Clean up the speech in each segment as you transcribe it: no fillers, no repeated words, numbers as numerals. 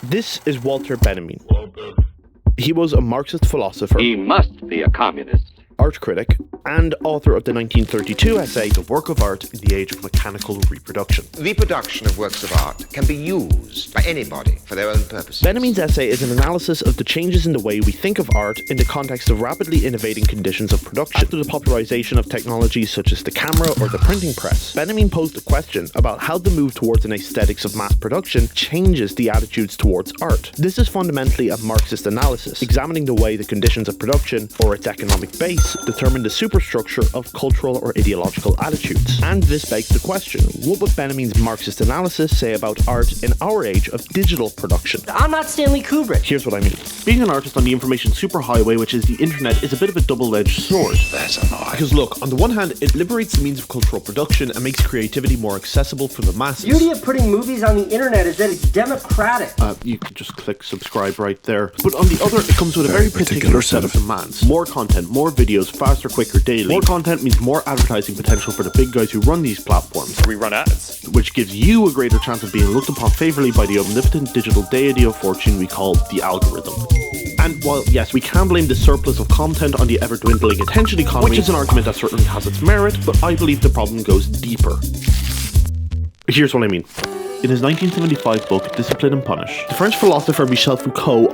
This is Walter Benjamin. He was a Marxist philosopher. He must be a communist. Art critic, and author of the 1932 essay, The Work of Art in the Age of Mechanical Reproduction. Reproduction of works of art can be used by anybody for their own purposes. Benjamin's essay is an analysis of the changes in the way we think of art in the context of rapidly innovating conditions of production. After the popularization of technologies such as the camera or the printing press, Benjamin posed a question about how the move towards an aesthetics of mass production changes the attitudes towards art. This is fundamentally a Marxist analysis, examining the way the conditions of production, or its economic base, determine the superstructure of cultural or ideological attitudes. And this begs the question, what would Benjamin's Marxist analysis say about art in our age of digital production? I'm not Stanley Kubrick. Here's what I mean. Being an artist on the information superhighway, which is the internet, is a bit of a double-edged sword. That's annoying. Because look, on the one hand, it liberates the means of cultural production and makes creativity more accessible for the masses. The beauty of putting movies on the internet is that it's democratic. You can just click subscribe right there. But on the other, it comes with a very particular set of demands. More content, more videos, faster, quicker, daily. More content means more advertising potential for the big guys who run these platforms. We run ads. Which gives you a greater chance of being looked upon favourably by the omnipotent digital deity of fortune we call the algorithm. And while, yes, we can blame the surplus of content on the ever-dwindling attention economy, which is an argument that certainly has its merit, but I believe the problem goes deeper. Here's what I mean. In his 1975 book, Discipline and Punish, the French philosopher Michel Foucault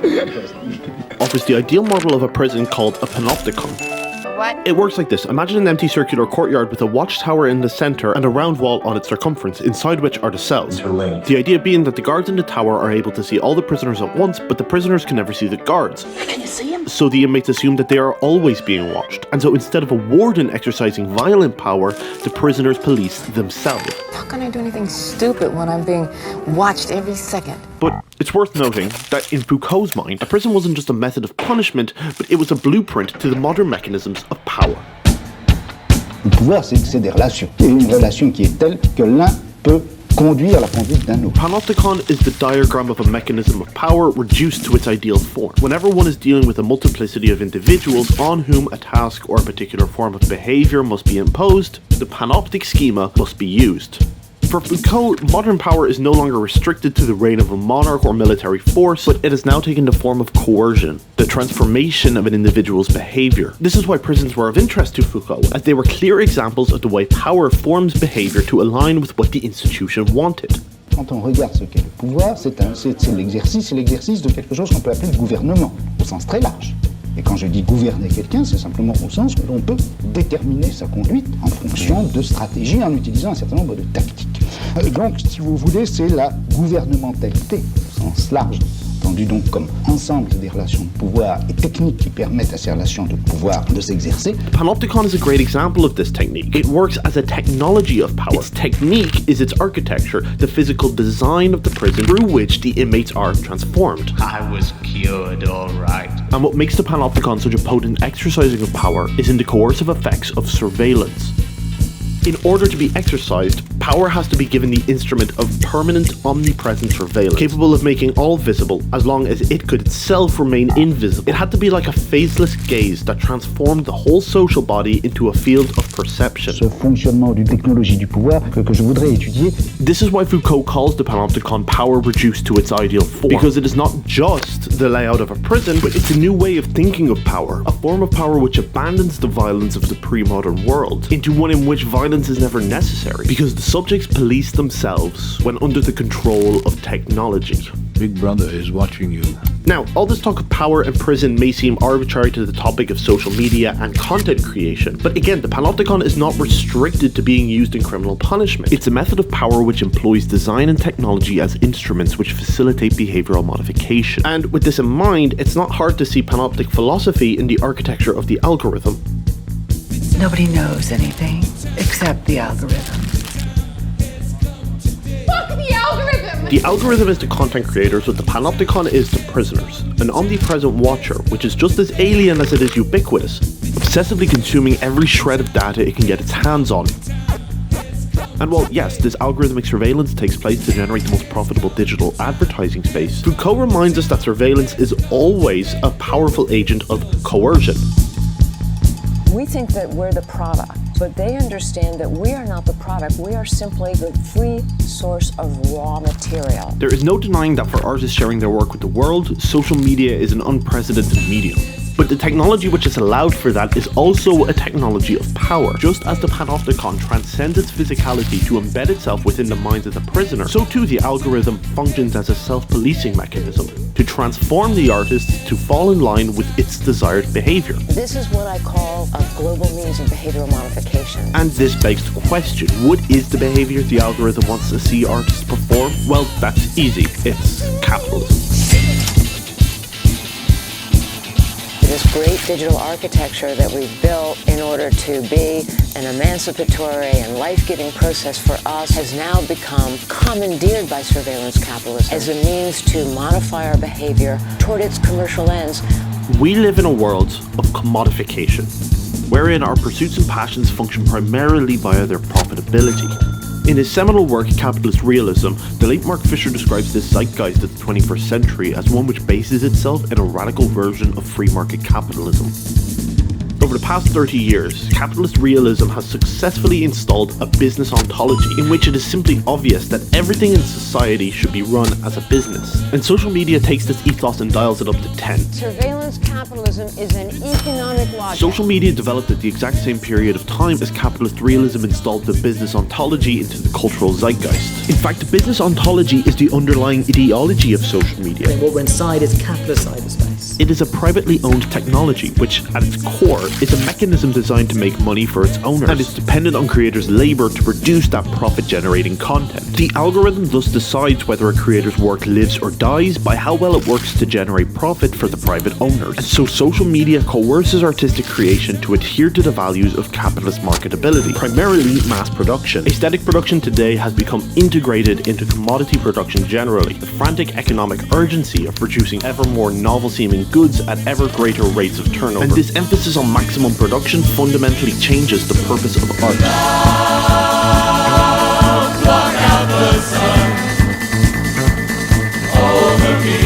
offers the ideal model of a prison called a panopticon. What? It works like this. Imagine an empty circular courtyard with a watchtower in the centre and a round wall on its circumference, inside which are the cells. Interlinked. The idea being that the guards in the tower are able to see all the prisoners at once, but the prisoners can never see the guards. Can you see him? So the inmates assume that they are always being watched. And so instead of a warden exercising violent power, the prisoners police themselves. How can I do anything stupid when I'm being watched every second? But it's worth noting that in Foucault's mind, a prison wasn't just a method of punishment, but it was a blueprint to the modern mechanisms of power. Le pouvoir, c'est des relations. Et une relation qui est telle que l'un peut conduire la conduite d'un autre. Panopticon is the diagram of a mechanism of power reduced to its ideal form. Whenever one is dealing with a multiplicity of individuals on whom a task or a particular form of behavior must be imposed, the panoptic schema must be used. For Foucault, modern power is no longer restricted to the reign of a monarch or military force, but it has now taken the form of coercion, the transformation of an individual's behavior. This is why prisons were of interest to Foucault, as they were clear examples of the way power forms behavior to align with what the institution wanted. Quand on regarde ce qu'est le pouvoir, c'est l'exercice de quelque chose qu'on peut appeler le gouvernement, au sens très large. Et quand je dis gouverner quelqu'un, c'est simplement au sens où l'on peut déterminer sa conduite en fonction de stratégies, en utilisant un certain nombre de tactiques. Donc, si vous voulez, c'est la gouvernementalité, au sens large, entendu donc comme ensemble des relations de pouvoir et techniques qui permettent à ces relations de pouvoir de s'exercer. Panopticon is a great example of this technique. It works as a technology of power. Its technique is its architecture, the physical design of the prison through which the inmates are transformed. I was cured, all right. And what makes the Panopticon such a potent exercising of power is in the coercive effects of surveillance. In order to be exercised, power has to be given the instrument of permanent, omnipresent surveillance, capable of making all visible, as long as it could itself remain invisible. It had to be like a faceless gaze that transformed the whole social body into a field of perception. Ce fonctionnement d'une technologie du pouvoir que je voudrais étudier. This is why Foucault calls the Panopticon power reduced to its ideal form, because it is not just the layout of a prison, but it's a new way of thinking of power, a form of power which abandons the violence of the pre-modern world into one in which violence is never necessary, because the subjects police themselves when under the control of technology. Big Brother is watching you. Now, all this talk of power and prison may seem arbitrary to the topic of social media and content creation, but again, the Panopticon is not restricted to being used in criminal punishment. It's a method of power which employs design and technology as instruments which facilitate behavioral modification. And with this in mind, it's not hard to see panoptic philosophy in the architecture of the algorithm. Nobody knows anything except the algorithm. Fuck the algorithm! The algorithm is the content creators, what the Panopticon is the prisoners. An omnipresent watcher, which is just as alien as it is ubiquitous, obsessively consuming every shred of data it can get its hands on. And while, yes, this algorithmic surveillance takes place to generate the most profitable digital advertising space, Foucault reminds us that surveillance is always a powerful agent of coercion. We think that we're the product But they understand that we are not the product, we are simply the free source of raw material. There is no denying that for artists sharing their work with the world, social media is an unprecedented medium. But the technology which has allowed for that is also a technology of power. Just as the panopticon transcends its physicality to embed itself within the mind of the prisoner, so too the algorithm functions as a self-policing mechanism to transform the artist to fall in line with its desired behavior. This is what I call a global means of behavioral modification. And this begs the question, what is the behavior the algorithm wants to see artists perform? Well, that's easy. It's capitalism. This great digital architecture that we've built in order to be an emancipatory and life-giving process for us has now become commandeered by surveillance capitalism as a means to modify our behavior toward its commercial ends. We live in a world of commodification, wherein our pursuits and passions function primarily via their profitability. In his seminal work, Capitalist Realism, the late Mark Fisher describes this zeitgeist of the 21st century as one which bases itself in a radical version of free market capitalism. Over the past 30 years, capitalist realism has successfully installed a business ontology in which it is simply obvious that everything in society should be run as a business. And social media takes this ethos and dials it up to 10. Surveillance capitalism is an economic logic. Social media developed at the exact same period of time as capitalist realism installed the business ontology into the cultural zeitgeist. In fact, the business ontology is the underlying ideology of social media. And what we're inside is capitalist cyberspace. It is a privately owned technology which, at its core, is a mechanism designed to make money for its owners and is dependent on creators' labor to produce that profit-generating content. The algorithm thus decides whether a creator's work lives or dies by how well it works to generate profit for the private owners. And so social media coerces artistic creation to adhere to the values of capitalist marketability, primarily mass production. Aesthetic production today has become integrated into commodity production generally, the frantic economic urgency of producing ever more novel-seeming goods at ever greater rates of turnover. And this emphasis on maximum production fundamentally changes the purpose of art. Block out the sun over me.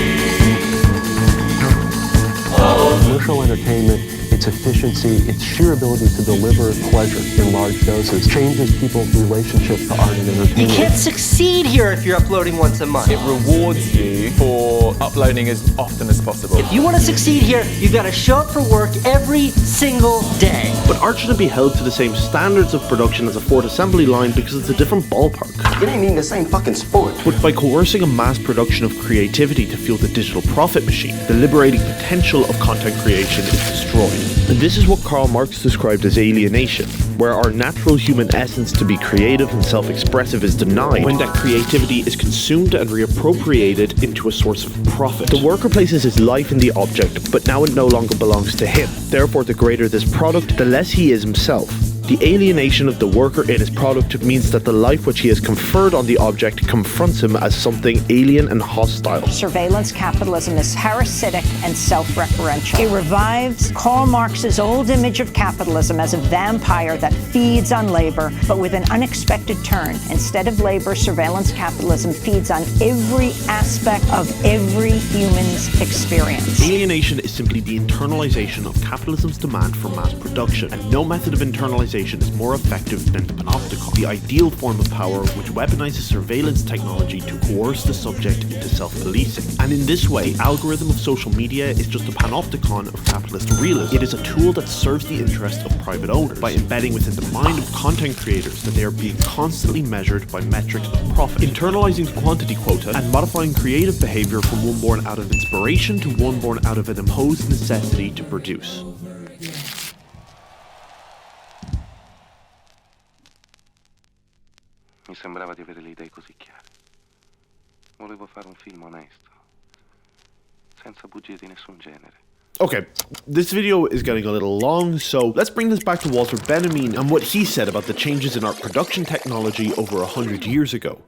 Commercial entertainment, its efficiency, its sheer ability to deliver pleasure in large doses changes people's relationship to art and entertainment. You can't succeed here if you're uploading once a month. It rewards you for uploading as often as possible. If you want to succeed here, you've got to show up for work every single day. But art shouldn't be held to the same standards of production as a Ford assembly line because it's a different ballpark. It ain't even the same fucking sport. But by coercing a mass production of creativity to fuel the digital profit machine, the liberating potential of content creation is destroyed. And this is what Karl Marx described as alienation, where our natural human essence to be creative and self-expressive is denied when that creativity is consumed and reappropriated into a source of profit. The worker places his life in the object, but now it no longer belongs to him. Therefore, the greater this product, the less he is himself. The alienation of the worker in his product means that the life which he has conferred on the object confronts him as something alien and hostile. Surveillance capitalism is parasitic and self-referential. It revives Karl Marx's old image of capitalism as a vampire that feeds on labor, but with an unexpected turn. Instead of labor, surveillance capitalism feeds on every aspect of every human's experience. Alienation is simply the internalization of capitalism's demand for mass production, and no method of internalization is more effective than the panopticon, the ideal form of power which weaponizes surveillance technology to coerce the subject into self-policing. And in this way, algorithm of social media is just a panopticon of capitalist realism. It is a tool that serves the interest of private owners by embedding within the mind of content creators that they are being constantly measured by metrics of profit, internalizing the quantity quota and modifying creative behavior from one born out of inspiration to one born out of an imposed necessity to produce. Mi sembrava di avere le idee così chiare. Volevo fare un film onesto, senza bugie di nessun genere. Okay, this video is getting a little long, so let's bring this back to Walter Benjamin and what he said about the changes in art production technology over 100 years ago.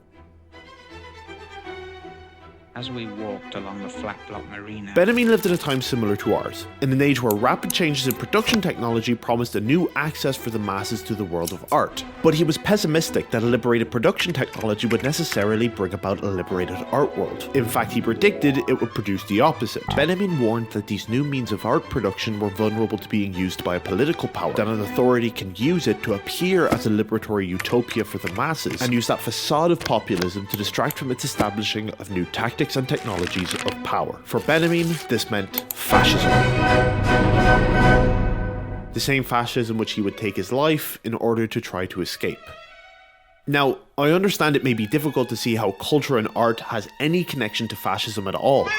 as we walked along the flat block marina. Benjamin lived in a time similar to ours, in an age where rapid changes in production technology promised a new access for the masses to the world of art. But he was pessimistic that a liberated production technology would necessarily bring about a liberated art world. In fact, he predicted it would produce the opposite. Benjamin warned that these new means of art production were vulnerable to being used by a political power, that an authority can use it to appear as a liberatory utopia for the masses, and use that facade of populism to distract from its establishing of new tactics and technologies of power. For Benjamin, this meant fascism. The same fascism which he would take his life in order to try to escape. Now, I understand it may be difficult to see how culture and art has any connection to fascism at all.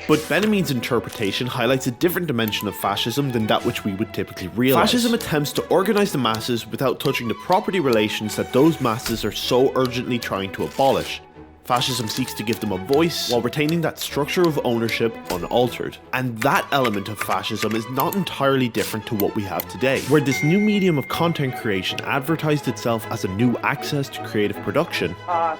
But Benjamin's interpretation highlights a different dimension of fascism than that which we would typically realize. Fascism attempts to organize the masses without touching the property relations that those masses are so urgently trying to abolish. Fascism seeks to give them a voice while retaining that structure of ownership unaltered. And that element of fascism is not entirely different to what we have today, where this new medium of content creation advertised itself as a new access to creative production,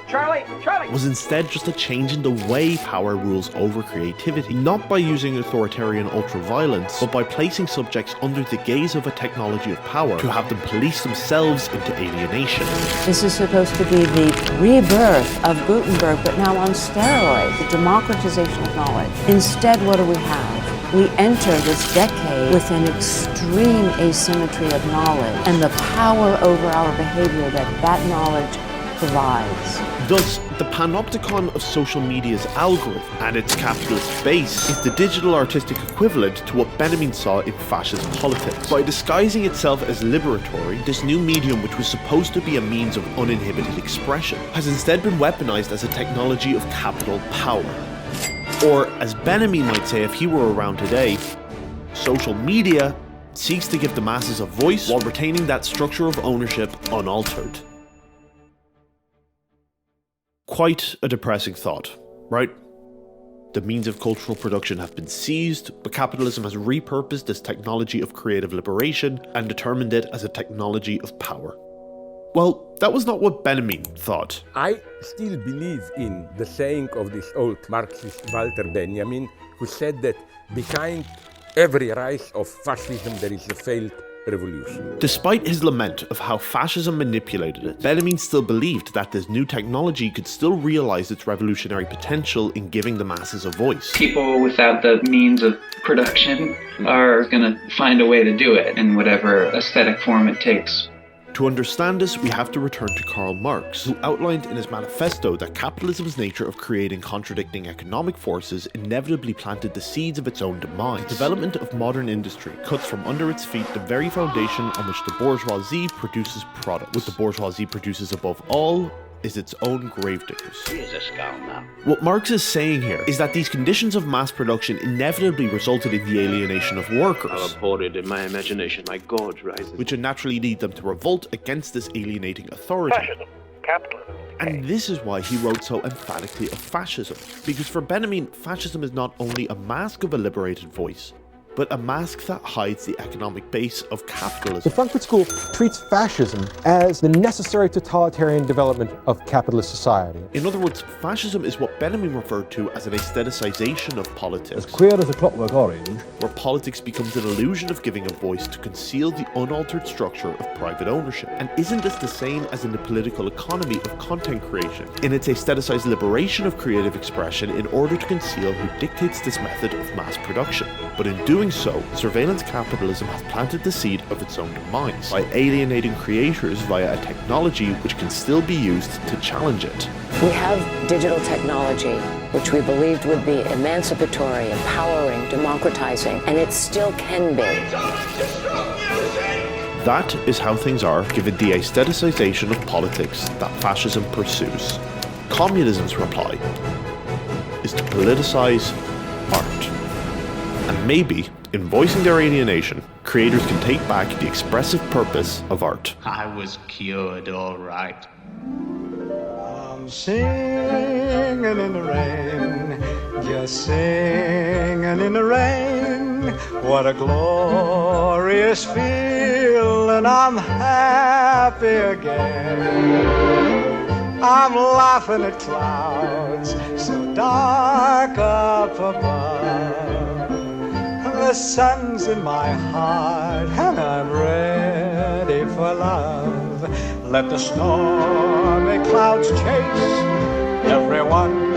Charlie! was instead just a change in the way power rules over creativity, not by using authoritarian ultra-violence, but by placing subjects under the gaze of a technology of power to have them police themselves into alienation. This is supposed to be the rebirth of Gutenberg, but now on steroids, the democratization of knowledge. Instead, what do we have? We enter this decade with an extreme asymmetry of knowledge and the power over our behavior that knowledge provides. Thus, the panopticon of social media's algorithm and its capitalist base is the digital artistic equivalent to what Benjamin saw in fascist politics. By disguising itself as liberatory, this new medium, which was supposed to be a means of uninhibited expression, has instead been weaponized as a technology of capital power. Or, as Benjamin might say if he were around today, social media seeks to give the masses a voice while retaining that structure of ownership unaltered. Quite a depressing thought, right? The means of cultural production have been seized, but capitalism has repurposed this technology of creative liberation and determined it as a technology of power. Well, that was not what Benjamin thought. I still believe in the saying of this old Marxist Walter Benjamin, who said that behind every rise of fascism there is a failed revolution. Despite his lament of how fascism manipulated it, Benjamin still believed that this new technology could still realize its revolutionary potential in giving the masses a voice. People without the means of production are going to find a way to do it in whatever aesthetic form it takes. To understand this, we have to return to Karl Marx, who outlined in his manifesto that capitalism's nature of creating contradicting economic forces inevitably planted the seeds of its own demise. The development of modern industry cuts from under its feet the very foundation on which the bourgeoisie produces products. What the bourgeoisie produces above all is its own gravediggers. He's a scoundrel. What Marx is saying here is that these conditions of mass production inevitably resulted in the alienation of workers. I'll abhor it in my imagination, my gorge rises. Which would naturally lead them to revolt against this alienating authority. Fascism, capitalism. And this is why he wrote so emphatically of fascism. Because for Benjamin, fascism is not only a mask of a liberated voice, but a mask that hides the economic base of capitalism. The Frankfurt School treats fascism as the necessary totalitarian development of capitalist society. In other words, fascism is what Benjamin referred to as an aestheticization of politics. As queer as a clockwork orange. Where politics becomes an illusion of giving a voice to conceal the unaltered structure of private ownership. And isn't this the same as in the political economy of content creation? In its aestheticized liberation of creative expression in order to conceal who dictates this method of mass production. But in doing so, surveillance capitalism has planted the seed of its own demise by alienating creators via a technology which can still be used to challenge it. We have digital technology, which we believed would be emancipatory, empowering, democratizing, and it still can be. That is how things are given the aestheticization of politics that fascism pursues. Communism's reply is to politicize art. And maybe, in voicing their alienation, creators can take back the expressive purpose of art. I was cured, all right. I'm singing in the rain, just singing in the rain. What a glorious feeling, I'm happy again. I'm laughing at clouds so dark up above. The sun's in my heart and I'm ready for love. Let the stormy clouds chase everyone